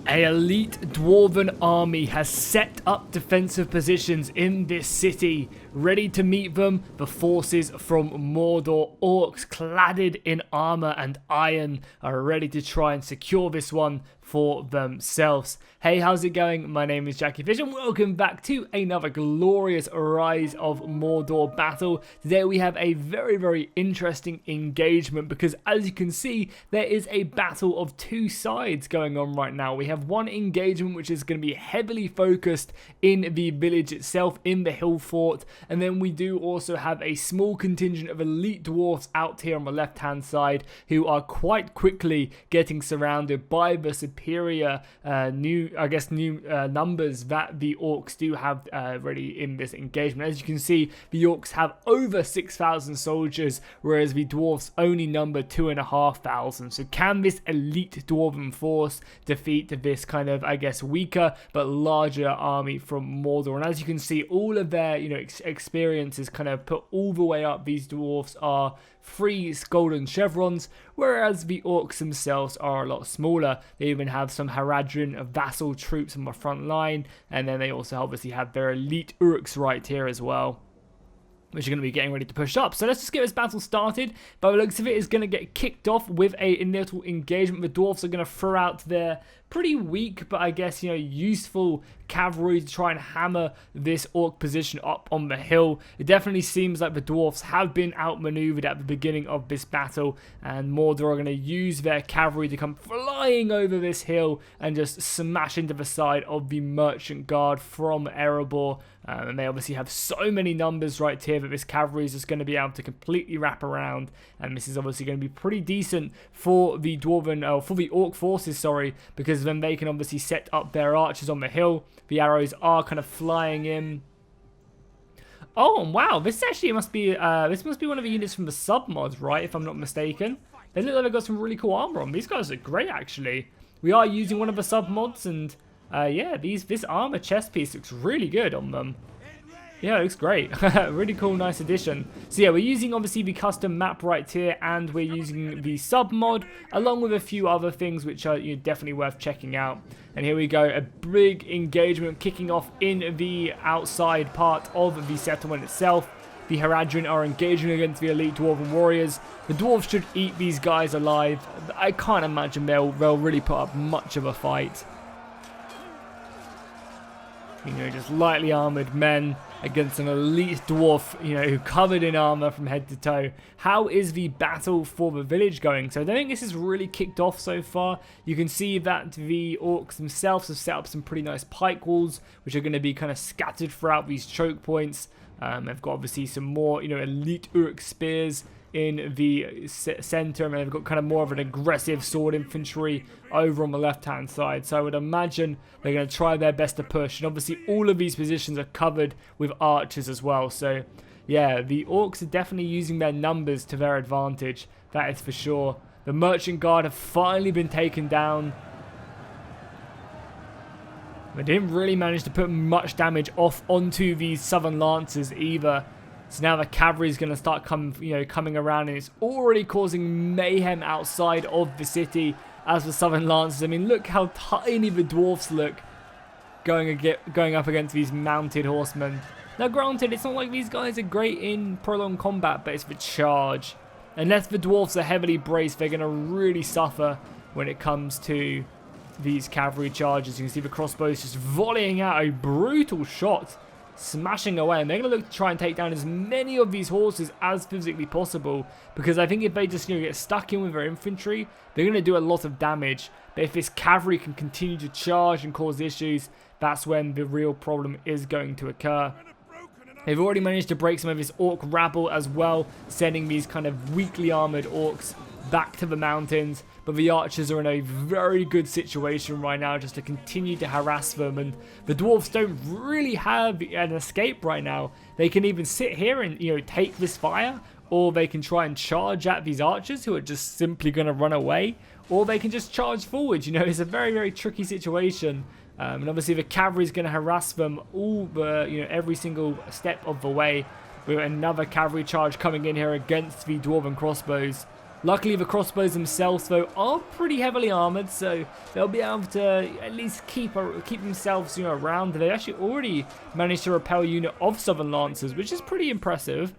An elite Dwarven army has set up defensive positions in this city. Ready to meet them, the forces from Mordor. Orcs cladded in armor and iron are ready to try and secure this one for themselves. Hey, how's it going? My name is Jackie Fish and welcome back to another glorious Rise of Mordor battle. Today we have a very interesting engagement because as you can see, there is a battle of two sides going on right now. We have one engagement which is going to be heavily focused in the village itself, in the hill fort, and then we do also have a small contingent of elite dwarfs out here on the left hand side who are quite quickly getting surrounded by the superior new numbers that the orcs do have ready in this engagement. As you can see, the orcs have over 6,000 soldiers, whereas the dwarfs only number 2,500. So can this elite dwarven force defeat this kind of, weaker but larger army from Mordor? And as you can see, all of their experience is kind of put all the way up. These dwarfs are 3 golden chevrons, whereas the orcs themselves are a lot smaller. They even have some Haradrim vassal troops on the front line, and then they also obviously have their elite Orcs right here as well, which are going to be getting ready to push up. So let's just get this battle started. By the looks of it, it's going to get kicked off with a little engagement. The dwarfs are going to throw out their pretty weak, but useful cavalry to try and hammer this orc position up on the hill. It definitely seems like the dwarfs have been outmaneuvered at the beginning of this battle, and Mordor are going to use their cavalry to come flying over this hill and just smash into the side of the merchant guard from Erebor. And they obviously have so many numbers right here that this cavalry is just going to be able to completely wrap around, and this is obviously going to be pretty decent for the Dwarven, for the Orc forces, because then they can obviously set up their archers on the hill. The arrows are kind of flying in. Oh wow, this actually must be one of the units from the sub mods, right? If I'm not mistaken. They look like they've got some really cool armor on. These guys are great, actually. We are using one of the sub mods, and yeah, this armor chest piece looks really good on them. Yeah, it looks great. Really cool, nice addition. So yeah, we're using obviously the custom map right here, and we're using the sub mod along with a few other things which are definitely worth checking out. And here we go, a big engagement kicking off in the outside part of the settlement itself. The Haradrim are engaging against the elite Dwarven warriors. The dwarves should eat these guys alive. I can't imagine they'll really put up much of a fight. Just lightly armored men against an elite dwarf, covered in armor from head to toe. How is the battle for the village going? So I don't think this is really kicked off so far. You can see that the orcs themselves have set up some pretty nice pike walls, which are going to be kind of scattered throughout these choke points. They've got obviously some more, elite orc spears in the center, and they've got kind of more of an aggressive sword infantry over on the left hand side. So I would imagine they're going to try their best to push, and obviously all of these positions are covered with archers as well. So yeah, the orcs are definitely using their numbers to their advantage, that is for sure. The merchant guard have finally been taken down. They didn't really manage to put much damage off onto these southern lancers either. So now the cavalry is going to start coming around, and it's already causing mayhem outside of the city as the southern lancers. I mean, look how tiny the dwarfs look going up against these mounted horsemen. Now granted, it's not like these guys are great in prolonged combat, but it's the charge. Unless the dwarfs are heavily braced, they're going to really suffer when it comes to these cavalry charges. You can see the crossbows just volleying out a brutal shot, smashing away, and they're going to look to try and take down as many of these horses as physically possible, because I think if they just get stuck in with their infantry, they're going to do a lot of damage. But if this cavalry can continue to charge and cause issues, that's when the real problem is going to occur. They've already managed to break some of this orc rabble as well, sending these kind of weakly armored orcs back to the mountains, but the archers are in a very good situation right now just to continue to harass them, and the dwarves don't really have an escape right now. They can even sit here and take this fire, or they can try and charge at these archers who are just simply going to run away, or they can just charge forward. It's a very tricky situation. And obviously the cavalry is going to harass them all every single step of the way, with another cavalry charge coming in here against the dwarven crossbows. Luckily, the crossbows themselves, though, are pretty heavily armored, so they'll be able to at least keep themselves, around. They actually already managed to repel a unit of Southern Lancers, which is pretty impressive.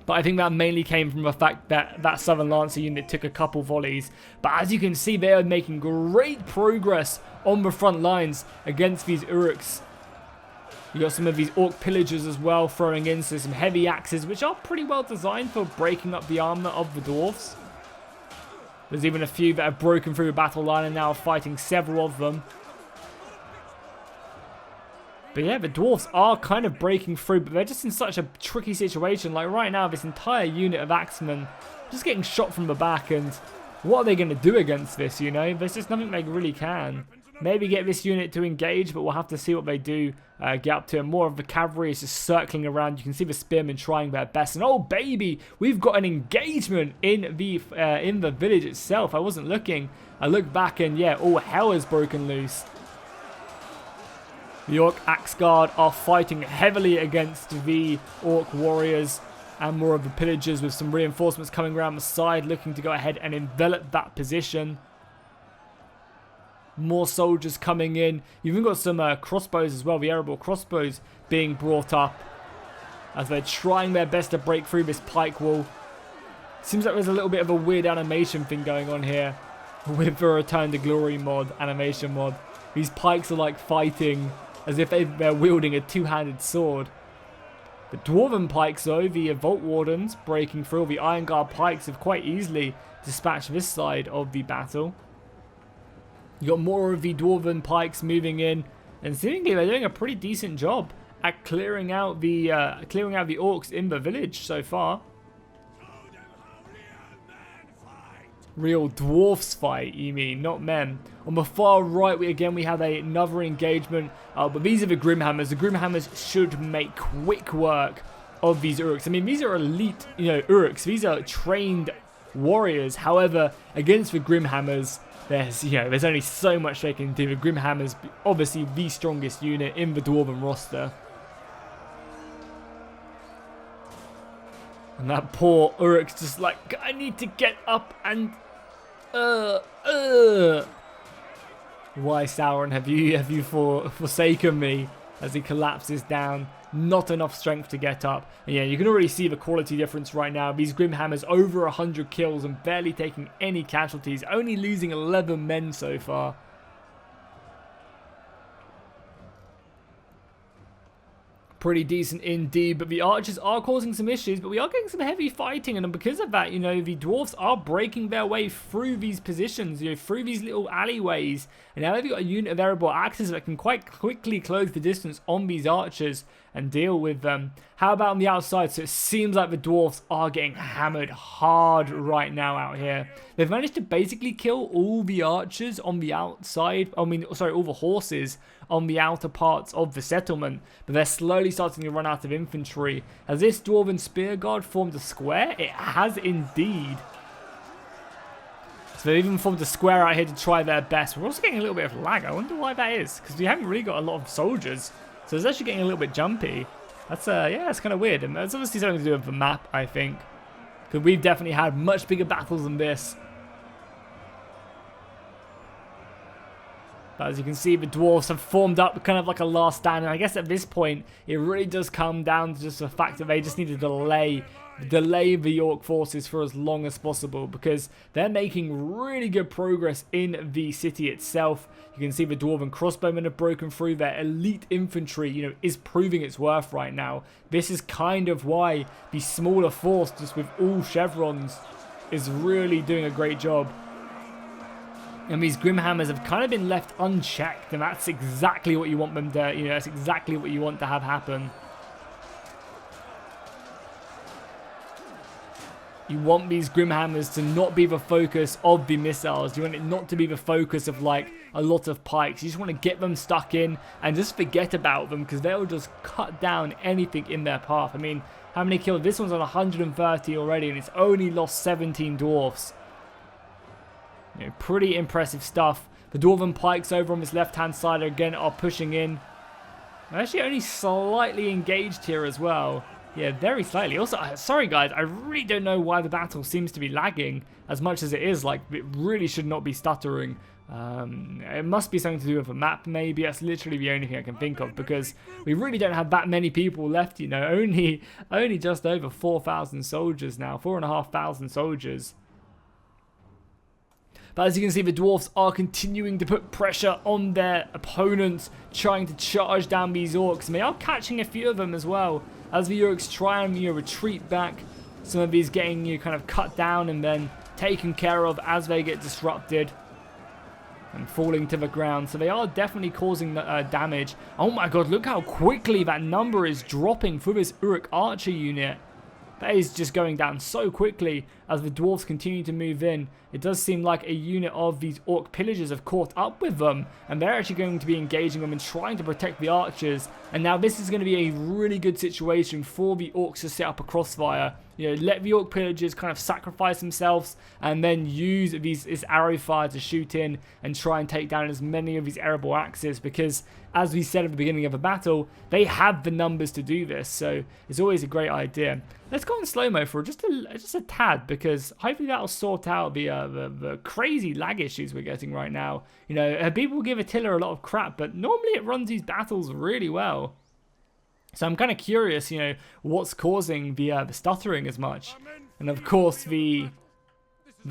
But I think that mainly came from the fact that that Southern Lancer unit took a couple volleys. But as you can see, they are making great progress on the front lines against these Orcs. You got some of these Orc pillagers as well throwing in, so some heavy axes, which are pretty well designed for breaking up the armor of the Dwarfs. There's even a few that have broken through the battle line and now are fighting several of them. But yeah, the Dwarfs are kind of breaking through, but they're just in such a tricky situation. Like right now, this entire unit of Axemen just getting shot from the back, and what are they going to do against this, There's just nothing they really can. Maybe get this unit to engage, but we'll have to see what they do get up to. And more of the cavalry is just circling around. You can see the spearmen trying their best. And oh baby, we've got an engagement in the village itself. I wasn't looking. I looked back and yeah, all hell has broken loose. The Orc Axe Guard are fighting heavily against the Orc warriors and more of the pillagers, with some reinforcements coming around the side looking to go ahead and envelop that position. More soldiers coming in. You've even got some crossbows as well, the arrow crossbows being brought up as they're trying their best to break through this pike wall. Seems like there's a little bit of a weird animation thing going on here with the Return to Glory animation mod. These pikes are like fighting as if they're wielding a two-handed sword. The Dwarven pikes though, the Vault Wardens breaking through, the Iron Guard pikes have quite easily dispatched this side of the battle. You got more of the Dwarven pikes moving in, and seemingly they're doing a pretty decent job at clearing out the Orcs in the village so far. Real dwarfs fight, you mean, not men. On the far right, we have another engagement, but these are the Grimhammers. The Grimhammers should make quick work of these Orcs. I mean, these are elite, Orcs. These are trained warriors. However, against the Grimhammers, there's only so much they can do. The Grimhammers, obviously the strongest unit in the Dwarven roster. And that poor Orc's just like, I need to get up and why, Sauron, have you forsaken me? As he collapses down. Not enough strength to get up. And yeah, you can already see the quality difference right now. These Grimhammers over 100 kills and barely taking any casualties. Only losing 11 men so far. Pretty decent indeed, but the archers are causing some issues, but we are getting some heavy fighting, and because of that, the dwarfs are breaking their way through these positions, through these little alleyways, and now they've got a unit of arrow axes that can quite quickly close the distance on these archers and deal with them. How about on the outside? So it seems like the dwarfs are getting hammered hard right now out here. They've managed to basically kill all the archers on the outside, all the horses on the outer parts of the settlement, but they're slowly starting to run out of infantry. Has this Dwarven Spear Guard formed a square? It has indeed. So they've even formed a square out here to try their best. We're also getting a little bit of lag. I wonder why that is, because we haven't really got a lot of soldiers. So it's actually getting a little bit jumpy. That's yeah, it's kind of weird. And it's obviously something to do with the map, I think, because we've definitely had much bigger battles than this. But as you can see, the dwarves have formed up kind of like a last stand. And I guess at this point, it really does come down to just the fact that they just need to delay the York forces for as long as possible, because they're making really good progress in the city itself. You can see the Dwarven crossbowmen have broken through. Their elite infantry, is proving its worth right now. This is kind of why the smaller force, just with all chevrons, is really doing a great job. And these Grimhammers have kind of been left unchecked, and that's exactly what you want them to, that's exactly what you want to have happen. You want these Grimhammers to not be the focus of the missiles. You want it not to be the focus of like a lot of pikes. You just want to get them stuck in and just forget about them, because they'll just cut down anything in their path. I mean, how many kills? This one's on 130 already, and it's only lost 17 dwarfs. Pretty impressive stuff. The Dwarven pikes over on this left-hand side again are pushing in. They're actually only slightly engaged here as well. Yeah, very slightly. Also, sorry guys, I really don't know why the battle seems to be lagging as much as it is. Like, it really should not be stuttering. It must be something to do with a map, maybe. That's literally the only thing I can think of, because we really don't have that many people left, you know. Only just over 4,000 soldiers now, 4,500 soldiers. But as you can see, the Dwarfs are continuing to put pressure on their opponents, trying to charge down these Orcs, and they are catching a few of them as well, as the Orcs try and retreat back. Some of these getting kind of cut down and then taken care of as they get disrupted and falling to the ground. So they are definitely causing damage. Oh my god, look how quickly that number is dropping for this Uruk archer unit. That is just going down so quickly as the Dwarves continue to move in. It does seem like a unit of these Orc pillagers have caught up with them, and they're actually going to be engaging them and trying to protect the archers. And now this is going to be a really good situation for the Orcs to set up a crossfire. You know, let the Orc pillagers kind of sacrifice themselves and then use this arrow fire to shoot in and try and take down as many of these arable axes, because as we said at the beginning of the battle, they have the numbers to do this, so it's always a great idea. Let's go in slow-mo for just a tad, because hopefully that'll sort out the crazy lag issues we're getting right now. You know, people give Attila a lot of crap, but normally it runs these battles really well. So I'm kind of curious, you know, what's causing the stuttering as much. And of course, the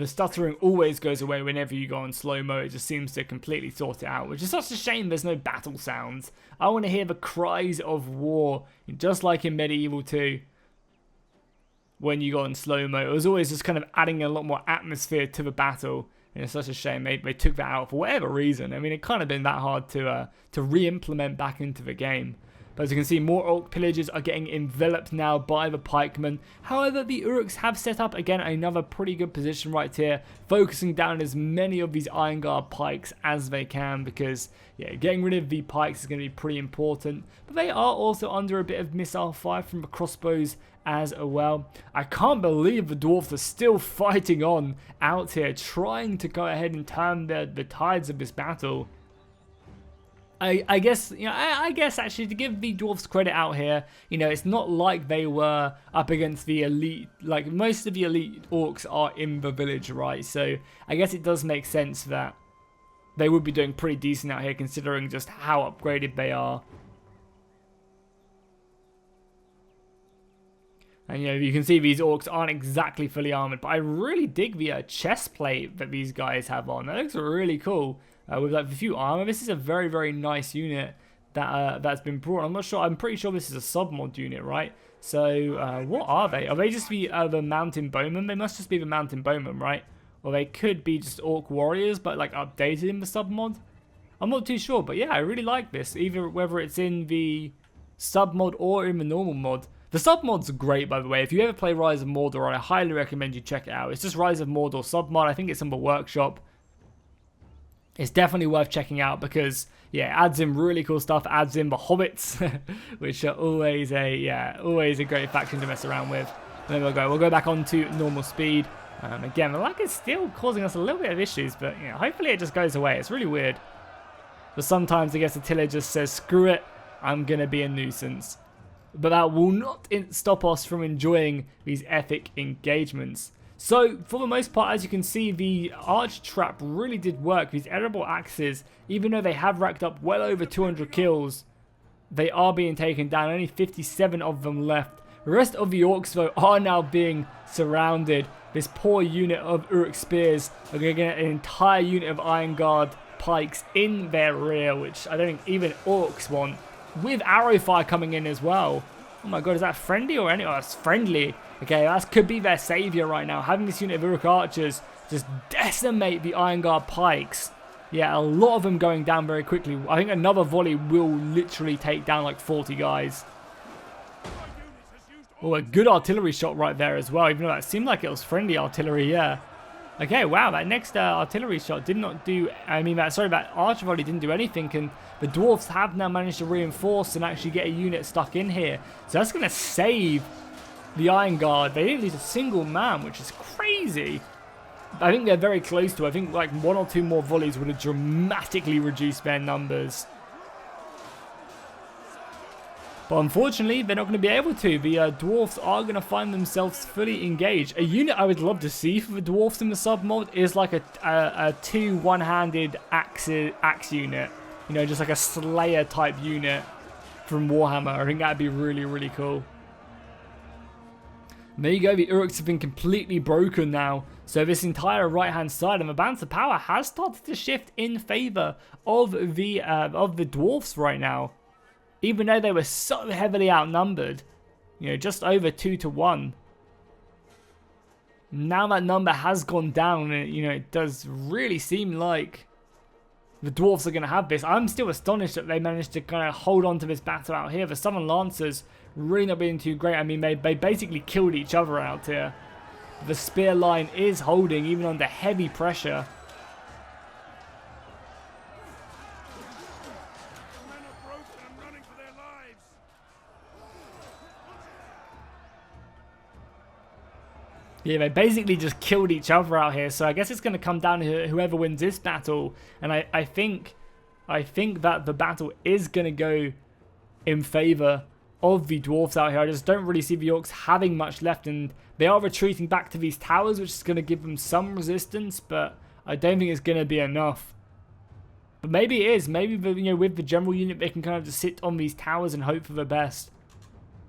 stuttering always goes away whenever you go on slow-mo. It just seems to completely sort it out, which is such a shame there's no battle sounds. I want to hear the cries of war, just like in Medieval 2. When you go on slow-mo, it was always just kind of adding a lot more atmosphere to the battle. And it's such a shame they took that out for whatever reason. I mean, it can't have been that hard to re-implement back into the game. But as you can see, more Orc pillagers are getting enveloped now by the pikemen. However, the Uruks have set up, again, another pretty good position right here, focusing down as many of these Iron Guard pikes as they can, because, yeah, getting rid of the pikes is going to be pretty important. But they are also under a bit of missile fire from the crossbows as well. I can't believe the Dwarves are still fighting on out here, trying to go ahead and turn the tides of this battle. I guess, you know, I guess actually, to give the Dwarves credit out here, you know, it's not like they were up against the elite. Like, most of the elite Orcs are in the village, right? So I guess it does make sense that they would be doing pretty decent out here, considering just how upgraded they are. And, you know, you can see these Orcs aren't exactly fully armored, but I really dig the chest plate that these guys have on. That looks really cool. With like a few armor. This is a very, very nice unit that that's been brought. I'm not sure. I'm pretty sure this is a sub-mod unit, right? So, what are they? Are they just the mountain bowmen? They must just be the mountain bowmen, right? Or they could be just Orc warriors, but like updated in the sub-mod. I'm not too sure, but yeah, I really like this. Either whether it's in the sub-mod or in the normal mod. The sub-mod's great, by the way. If you ever play Rise of Mordor, I highly recommend you check it out. It's just Rise of Mordor sub-mod. I think it's in the workshop. It's definitely worth checking out because, yeah, it adds in really cool stuff. Adds in the hobbits, which are always a great faction to mess around with. And then we'll go back on to normal speed. Again, the lag is still causing us a little bit of issues, but, you know, hopefully it just goes away. It's really weird. But sometimes I guess Attila just says, screw it, I'm going to be a nuisance. But that will not stop us from enjoying these epic engagements. So, for the most part, as you can see, the arch trap really did work. These arable axes, even though they have racked up well over 200 kills, they are being taken down. Only 57 of them left. The rest of the Orcs, though, are now being surrounded. This poor unit of Uruk spears are going to get an entire unit of Iron Guard pikes in their rear, which I don't think even Orcs want, with arrow fire coming in as well. Oh my god, is that friendly or any? Oh, it's friendly. Okay, that could be their savior right now. Having this unit of Uruk archers just decimate the Iron Guard pikes. Yeah, a lot of them going down very quickly. I think another volley will literally take down like 40 guys. Oh, a good artillery shot right there as well, even though that seemed like it was friendly artillery, yeah. Okay, wow, that next artillery shot did not do, that archer volley didn't do anything, and the Dwarves have now managed to reinforce and actually get a unit stuck in here. So that's going to save the Iron Guard. They didn't lose a single man, which is crazy. I think they're very close to it. I think like 1 or 2 more volleys would have dramatically reduced their numbers. But unfortunately, they're not going to be able to. The dwarfs are going to find themselves fully engaged. A unit I would love to see for the dwarfs in the sub mod is like a 2 one-handed axe unit. You know, just like a Slayer type unit from Warhammer. I think that'd be really, really cool. And there you go. The Orcs have been completely broken now. So this entire right-hand side and the balance of power has started to shift in favor of the dwarfs right now. Even though they were so heavily outnumbered, you know, just over 2 to 1. Now that number has gone down, and you know, it does really seem like the dwarfs are going to have this. I'm still astonished that they managed to kind of hold on to this battle out here. The Southern Lancers really not being too great. I mean, they basically killed each other out here. The spear line is holding even under heavy pressure. Yeah, they basically just killed each other out here, so I guess it's going to come down to whoever wins this battle, and I think that the battle is going to go in favour of the dwarfs out here. I just don't really see the orcs having much left, and they are retreating back to these towers, which is going to give them some resistance, but I don't think it's going to be enough. But maybe it is. Maybe the, you know, with the general unit, they can kind of just sit on these towers and hope for the best.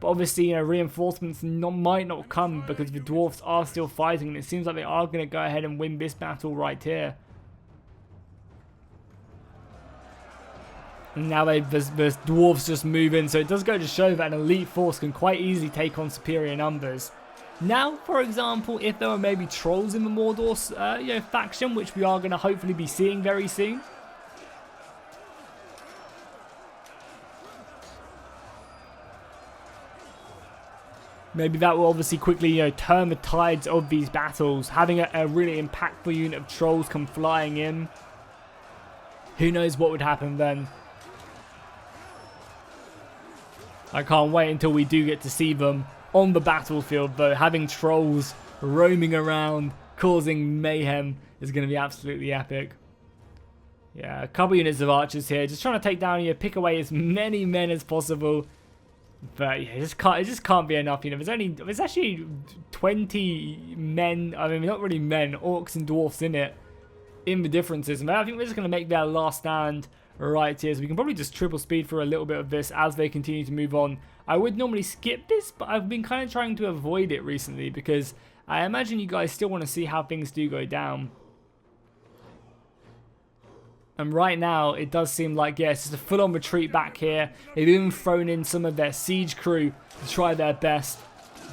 But obviously, you know, reinforcements might not come because the dwarfs are still fighting, and it seems like they are going to go ahead and win this battle right here. And now the dwarves just move in, so it does go to show that an elite force can quite easily take on superior numbers. Now, for example, if there were maybe trolls in the Mordor you know, faction, which we are going to hopefully be seeing very soon. Maybe that will obviously quickly, you know, turn the tides of these battles. Having a really impactful unit of trolls come flying in. Who knows what would happen then. I can't wait until we do get to see them on the battlefield though. Having trolls roaming around, causing mayhem is going to be absolutely epic. Yeah, a couple units of archers here. Just trying to take down here, pick away as many men as possible. But yeah, it just can't be enough. You know, there's actually 20 men. I mean, not really men, orcs and dwarfs in it, in the differences. And I think we're just going to make their last stand right here. So we can probably just triple speed for a little bit of this as they continue to move on. I would normally skip this, but I've been kind of trying to avoid it recently because I imagine you guys still want to see how things do go down. And right now, it does seem like, yeah, it's just a full-on retreat back here. They've even thrown in some of their siege crew to try their best.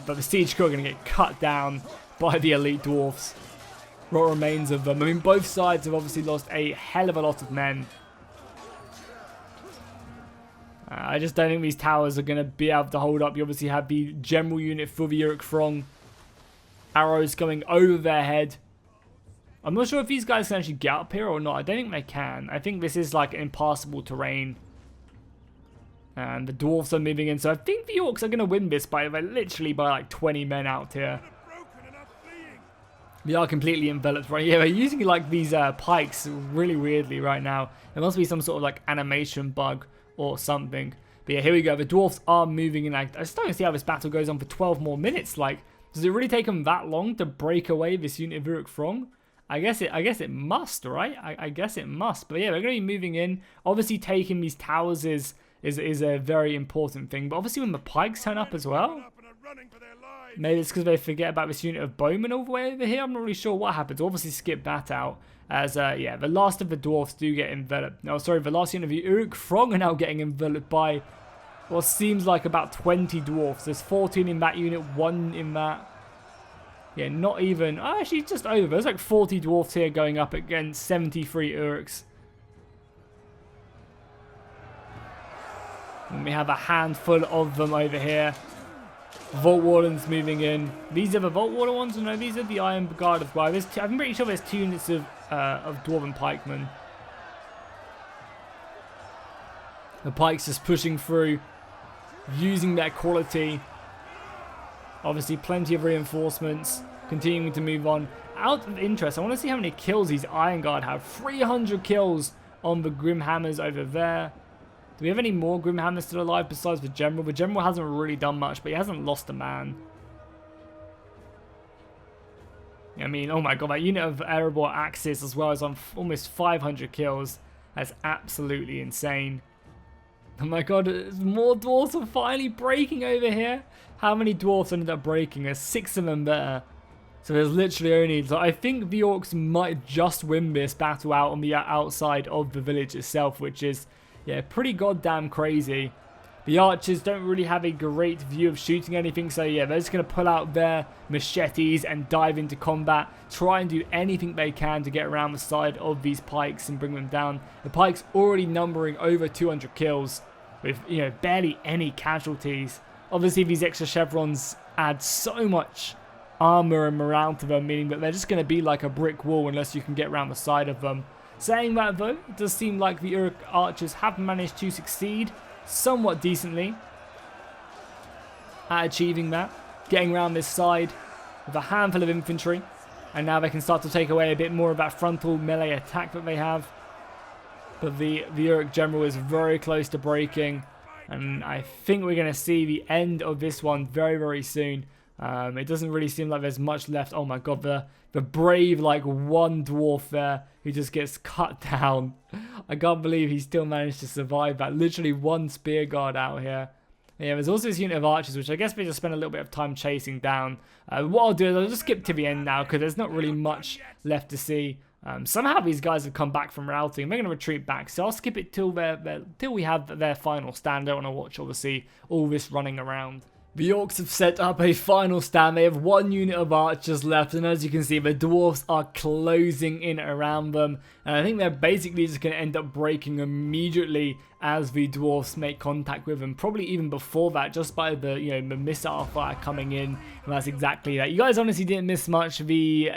But the siege crew are going to get cut down by the elite dwarfs. What remains of them. I mean, both sides have obviously lost a hell of a lot of men. I just don't think these towers are going to be able to hold up. You obviously have the general unit for the Uruk Throng. Arrows going over their head. I'm not sure if these guys can actually get up here or not. I don't think they can. I think this is like impassable terrain. And the dwarfs are moving in. So I think the orcs are going to win this by literally by like 20 men out here. They are completely enveloped right here. They're using like these pikes really weirdly right now. There must be some sort of like animation bug or something. But yeah, here we go. The dwarfs are moving in. I just don't see how this battle goes on for 12 more minutes. Like, does it really take them that long to break away this unit of Uruk Throng? I guess it must, right? I guess it must. But yeah, we're going to be moving in. Obviously, taking these towers is a very important thing. But obviously, when the pikes turn up as well, maybe it's because they forget about this unit of bowmen all the way over here. I'm not really sure what happens. Obviously, skip that out. As, yeah, the last of the dwarfs do get enveloped. No, sorry, the last unit of the Uruk Throng are now getting enveloped by what seems like about 20 dwarfs. There's 14 in that unit, 1 in that. Yeah, not even. Oh, actually, just over. There's like 40 dwarfs here going up against 73 Urks. And we have a handful of them over here. Vault Wardens moving in. These are the Vault Warden ones? No, these are the Iron Guard as well. I'm pretty sure there's 2 units of Dwarven Pikemen. The Pikes just pushing through, using their quality. Obviously, plenty of reinforcements, continuing to move on. Out of interest, I want to see how many kills these Iron Guard have. 300 kills on the Grim Hammers over there. Do we have any more Grimhammers still alive besides the General? The General hasn't really done much, but he hasn't lost a man. I mean, oh my god, that unit of Erebor Axis as well is on almost 500 kills. That's absolutely insane. Oh my god, more dwarves are finally breaking over here. How many dwarves ended up breaking? There's 6 of them there. So there's literally only... So I think the Orcs might just win this battle out on the outside of the village itself, which is, yeah, pretty goddamn crazy. The archers don't really have a great view of shooting anything, so yeah, they're just going to pull out their machetes and dive into combat, try and do anything they can to get around the side of these pikes and bring them down. The pikes already numbering over 200 kills with, you know, barely any casualties. Obviously, these extra chevrons add so much armor and morale to them, meaning that they're just going to be like a brick wall unless you can get around the side of them. Saying that though, it does seem like the archers have managed to succeed somewhat decently at achieving that, getting around this side with a handful of infantry, and now they can start to take away a bit more of that frontal melee attack that they have. But the Uruk General is very close to breaking, and I think we're going to see the end of this one very, very soon. It doesn't really seem like there's much left. Oh my god, the brave, like, one dwarf there who just gets cut down. I can't believe he still managed to survive that. Literally one spear guard out here. Yeah, there's also this unit of archers, which I guess we just spend a little bit of time chasing down. What I'll do is I'll just skip to the end now, because there's not really much left to see. Somehow these guys have come back from routing, and they're going to retreat back, so I'll skip it till we have their final stand. I don't want to watch, obviously, all this running around. The Orcs have set up a final stand. They have one unit of archers left, and as you can see, the dwarves are closing in around them, and I think they're basically just going to end up breaking immediately as the dwarves make contact with them, probably even before that, just by the, you know, the missile fire coming in, and that's exactly that. You guys honestly didn't miss much. The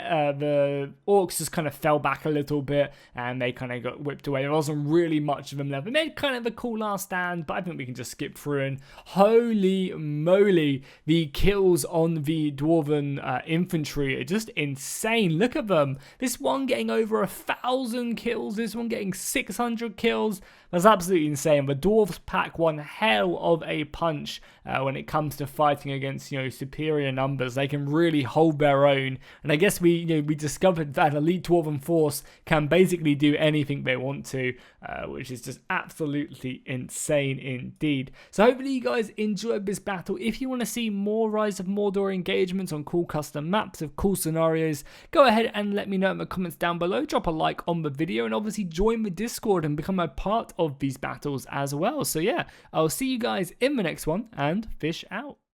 Orcs just kind of fell back a little bit, and they kind of got whipped away. There wasn't really much of them left. They made kind of a cool last stand, but I think we can just skip through, and holy moly, the kills on the Dwarven infantry are just insane. Look at them. This one getting over 1,000 kills, this one getting 600 kills. That's absolutely insane. The Dwarves pack one hell of a punch when it comes to fighting against, you know, superior numbers. They can really hold their own, and I guess we discovered that elite Dwarven force can basically do anything they want to, which is just absolutely insane indeed. So hopefully you guys enjoyed this battle. If you want to see more Rise of Mordor engagements on cool custom maps of cool scenarios, go ahead and let me know in the comments down below. Drop a like on the video, and obviously join the Discord and become a part of these battles as well. So yeah, I'll see you guys in the next one, and fish out.